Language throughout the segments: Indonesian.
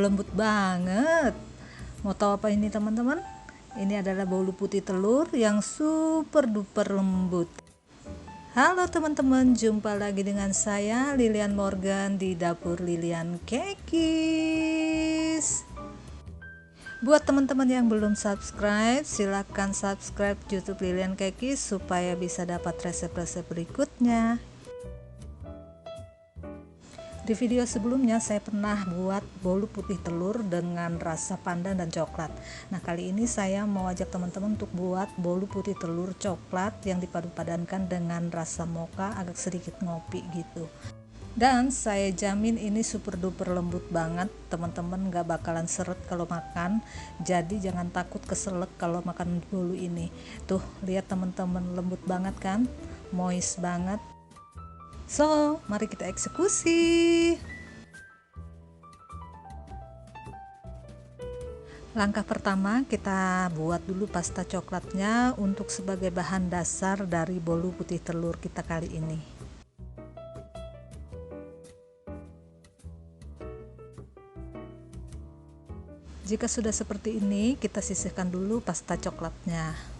lembut banget. Mau tahu apa ini teman-teman? Ini adalah bolu putih telur yang super duper lembut. Halo teman-teman, jumpa lagi dengan saya Lilian Morgan di dapur Lilian Kekis. Buat teman-teman yang belum subscribe, silahkan subscribe YouTube Lilian Kekis supaya bisa dapat resep-resep berikutnya. Di video sebelumnya saya pernah buat bolu putih telur dengan rasa pandan dan coklat. Nah, kali ini saya mau ajak teman-teman untuk buat bolu putih telur coklat yang dipadu-padankan dengan rasa mocha agak sedikit ngopi gitu. Dan saya jamin ini super duper lembut banget, teman-teman gak bakalan seret kalau makan. Jadi jangan takut keselak kalau makan bolu ini. Tuh, lihat teman-teman, lembut banget kan? Moist banget. So, mari kita eksekusi. Langkah pertama, kita buat dulu pasta coklatnya untuk sebagai bahan dasar dari bolu putih telur kita kali ini. Jika sudah seperti ini, kita sisihkan dulu pasta coklatnya.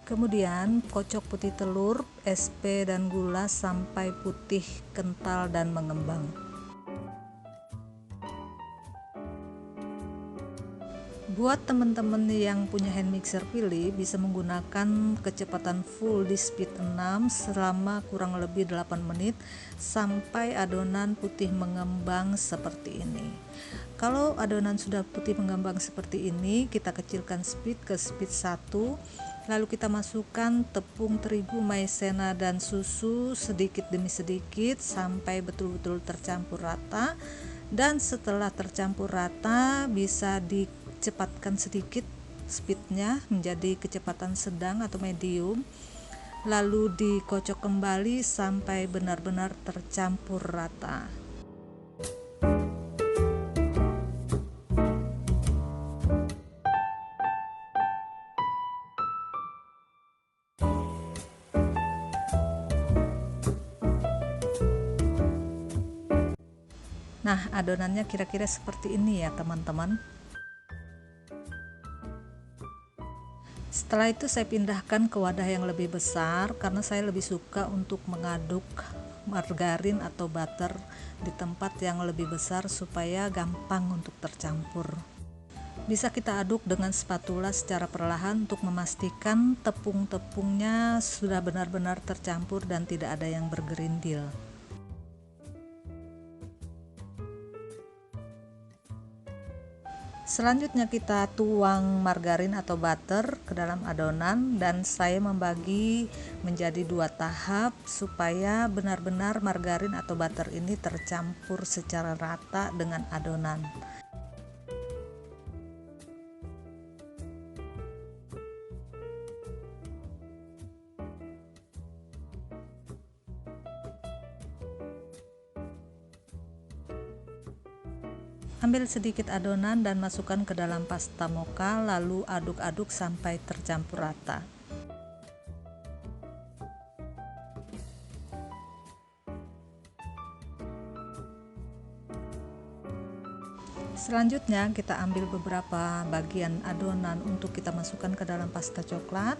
Kemudian kocok putih telur, SP dan gula sampai putih, kental dan mengembang. Buat teman-teman yang punya hand mixer pilih, bisa menggunakan kecepatan full di speed 6 selama kurang lebih 8 menit sampai adonan putih mengembang seperti ini. Kalau adonan sudah putih mengembang seperti ini, kita kecilkan speed ke speed 1. Lalu kita masukkan tepung terigu, maizena dan susu sedikit demi sedikit sampai betul-betul tercampur rata. Dan setelah tercampur rata, bisa dicepatkan sedikit speednya menjadi kecepatan sedang atau medium. Lalu dikocok kembali sampai benar-benar tercampur rata. Nah, adonannya kira-kira seperti ini ya teman-teman. Setelah itu saya pindahkan ke wadah yang lebih besar karena saya lebih suka untuk mengaduk margarin atau butter di tempat yang lebih besar supaya gampang untuk tercampur. Bisa kita aduk dengan spatula secara perlahan untuk memastikan tepung-tepungnya sudah benar-benar tercampur dan tidak ada yang bergerindil. Selanjutnya kita tuang margarin atau butter ke dalam adonan dan saya membagi menjadi 2 tahap supaya benar-benar margarin atau butter ini tercampur secara rata dengan adonan. Ambil sedikit adonan dan masukkan ke dalam pasta mocha, lalu aduk-aduk sampai tercampur rata. Selanjutnya kita ambil beberapa bagian adonan untuk kita masukkan ke dalam pasta coklat,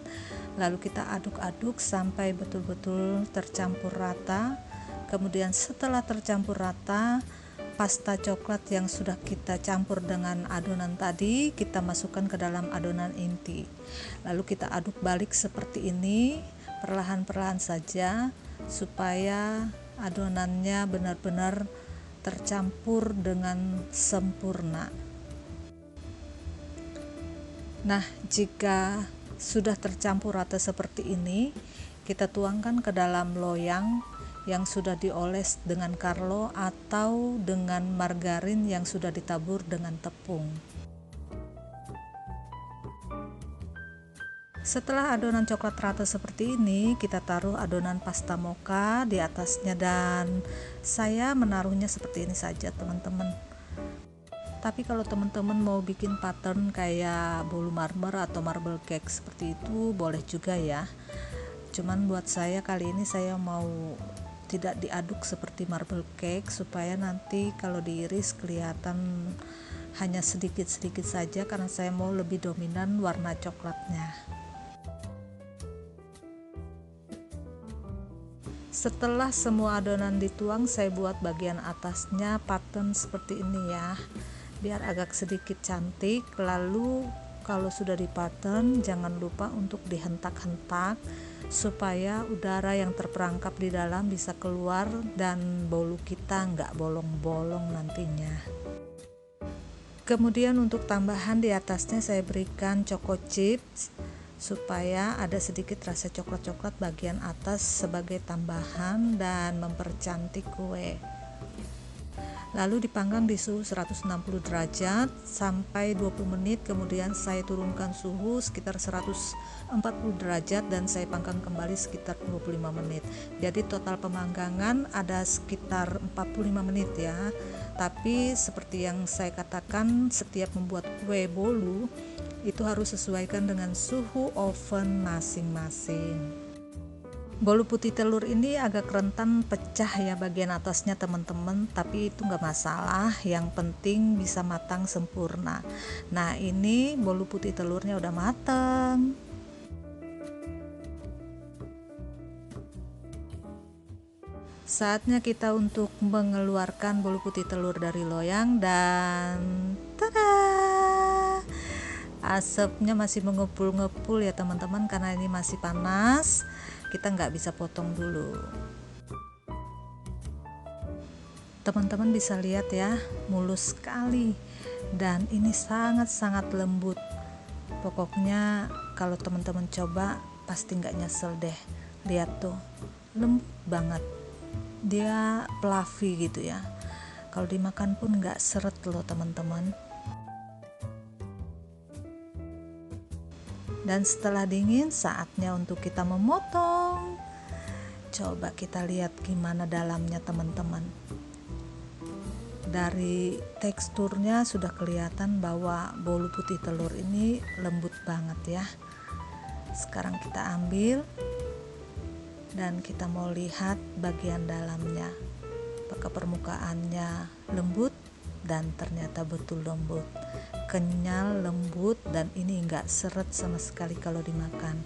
lalu kita aduk-aduk sampai betul-betul tercampur rata. Kemudian setelah tercampur rata, pasta coklat yang sudah kita campur dengan adonan tadi kita masukkan ke dalam adonan inti, lalu kita aduk balik seperti ini perlahan-perlahan saja supaya adonannya benar-benar tercampur dengan sempurna. Nah, jika sudah tercampur rata seperti ini, kita tuangkan ke dalam loyang yang sudah dioles dengan Carlo atau dengan margarin yang sudah ditabur dengan tepung. Setelah adonan coklat rata seperti ini, kita taruh adonan pasta mocha di atasnya dan saya menaruhnya seperti ini saja teman-teman. Tapi kalau teman-teman mau bikin pattern kayak bolu marmer atau marble cake seperti itu boleh juga ya. Cuman buat saya kali ini saya mau tidak diaduk seperti marble cake, supaya nanti kalau diiris kelihatan hanya sedikit-sedikit saja, karena saya mau lebih dominan warna coklatnya. Setelah semua adonan dituang, saya buat bagian atasnya pattern seperti ini ya, biar agak sedikit cantik. Lalu kalau sudah di pattern, jangan lupa untuk dihentak-hentak supaya udara yang terperangkap di dalam bisa keluar dan bolu kita nggak bolong-bolong nantinya. Kemudian untuk tambahan di atasnya saya berikan choco chips supaya ada sedikit rasa coklat-coklat bagian atas sebagai tambahan dan mempercantik kue. Lalu dipanggang di suhu 160 derajat sampai 20 menit, kemudian saya turunkan suhu sekitar 140 derajat dan saya panggang kembali sekitar 25 menit. Jadi total pemanggangan ada sekitar 45 menit ya. Tapi seperti yang saya katakan, setiap membuat kue bolu itu harus sesuaikan dengan suhu oven masing-masing. Bolu putih telur ini agak rentan pecah ya bagian atasnya teman-teman, tapi itu nggak masalah, yang penting bisa matang sempurna. Nah, ini bolu putih telurnya udah matang. Saatnya kita untuk mengeluarkan bolu putih telur dari loyang dan tada! Asapnya masih mengepul-ngepul ya teman-teman, karena ini masih panas, kita nggak bisa potong dulu. Teman-teman bisa lihat ya, mulus sekali dan ini sangat-sangat lembut. Pokoknya kalau teman-teman coba pasti nggak nyesel deh. Lihat tuh, lembut banget, dia fluffy gitu ya, kalau dimakan pun nggak seret loh teman-teman. Dan setelah dingin, saatnya untuk kita memotong. Coba kita lihat gimana dalamnya teman-teman. Dari teksturnya sudah kelihatan bahwa bolu putih telur ini lembut banget ya. Sekarang kita ambil dan kita mau lihat bagian dalamnya. Apakah permukaannya lembut? Dan ternyata betul lembut, kenyal, lembut, dan ini enggak seret sama sekali kalau dimakan.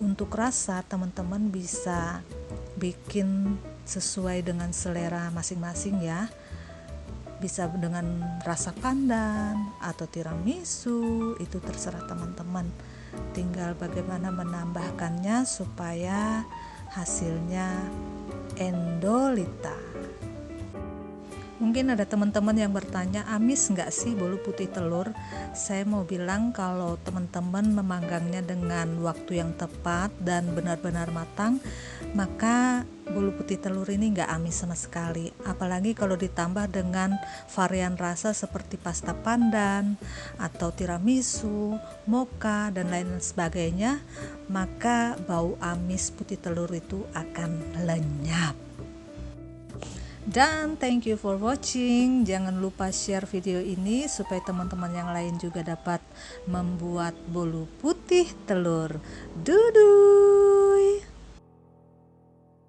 Untuk rasa teman-teman bisa bikin sesuai dengan selera masing-masing ya, bisa dengan rasa pandan atau tiramisu, itu terserah teman-teman, tinggal bagaimana menambahkannya supaya hasilnya endolita. Mungkin ada teman-teman yang bertanya, amis nggak sih bolu putih telur? Saya mau bilang kalau teman-teman memanggangnya dengan waktu yang tepat dan benar-benar matang, maka bolu putih telur ini nggak amis sama sekali. Apalagi kalau ditambah dengan varian rasa seperti pasta pandan atau tiramisu, mocha, dan lain sebagainya, maka bau amis putih telur itu akan lenyap. Dan thank you for watching. Jangan lupa share video ini supaya teman-teman yang lain juga dapat membuat bolu putih telur. Dudu.